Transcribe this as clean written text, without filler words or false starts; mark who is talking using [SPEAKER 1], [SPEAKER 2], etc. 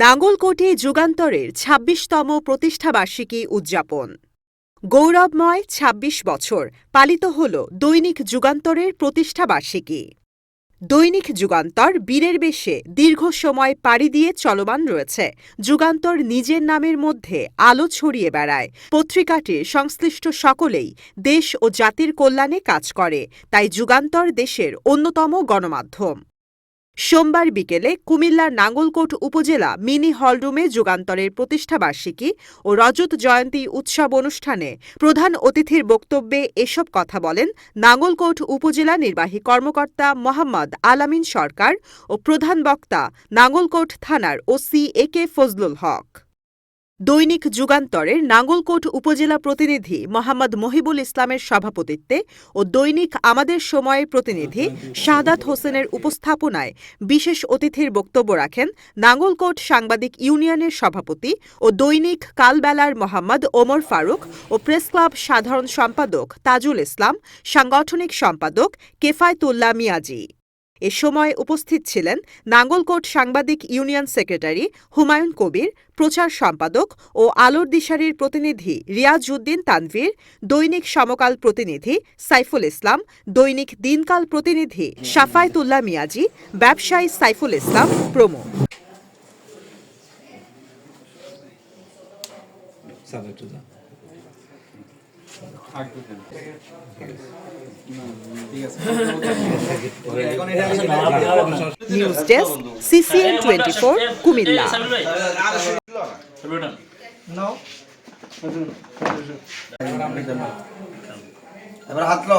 [SPEAKER 1] নাঙ্গলকোটে যুগান্তরের ২৬তম প্রতিষ্ঠাবার্ষিকী উদযাপন। গৌরবময় ২৬ বছর পালিত হল দৈনিক যুগান্তরের প্রতিষ্ঠাবার্ষিকী। দৈনিক যুগান্তর বীরের বেশে দীর্ঘ সময় পাড়ি দিয়ে চলমান রয়েছে। যুগান্তর নিজের নামের মধ্যে আলো ছড়িয়ে বেড়ায়। পত্রিকাটির সংশ্লিষ্ট সকলেই দেশ ও জাতির কল্যাণে কাজ করে, তাই যুগান্তর দেশের অন্যতম গণমাধ্যম। সোমবার বিকেলে কুমিল্লার নাঙ্গলকোট উপজেলা মিনি হলরুমে যুগান্তরের প্রতিষ্ঠাবার্ষিকী ও রজত জয়ন্তী উৎসব অনুষ্ঠানে প্রধান অতিথির বক্তব্যে এসব কথা বলেন নাঙ্গলকোট উপজেলা নির্বাহী কর্মকর্তা মোহাম্মদ আলামিন সরকার ও প্রধান বক্তা নাঙ্গলকোট থানার ওসি এ.কে. ফজলুল হক। দৈনিক যুগান্তরের নাঙ্গলকোট উপজেলা প্রতিনিধি মোহাম্মদ মহিবুল ইসলামের সভাপতিত্বে ও দৈনিক আমাদের সময়ের প্রতিনিধি শাহাদাত হোসেনের উপস্থাপনায় বিশেষ অতিথির বক্তব্য রাখেন নাঙ্গলকোট সাংবাদিক ইউনিয়নের সভাপতি ও দৈনিক কালবেলার মোহাম্মদ ওমর ফারুক ও প্রেসক্লাব সাধারণ সম্পাদক তাজুল ইসলাম, সাংগঠনিক সম্পাদক কেফায়েতুল্লাহ মিয়াজি। এ সময় উপস্থিত ছিলেন নাঙ্গলকোট সাংবাদিক ইউনিয়ন সেক্রেটারি হুমায়ুন কবির, প্রচার সম্পাদক ও আলোর দিশারির প্রতিনিধি রিয়াজ উদ্দিন তানভীর, দৈনিক সমকাল প্রতিনিধি সাইফুল ইসলাম, দৈনিক দিনকাল প্রতিনিধি শাফায়েতুল্লাহ মিয়াজি, ব্যবসায়ী সাইফুল ইসলাম প্রমুখ। News desk, CCN24, Comilla.
[SPEAKER 2] এবার হাত লো।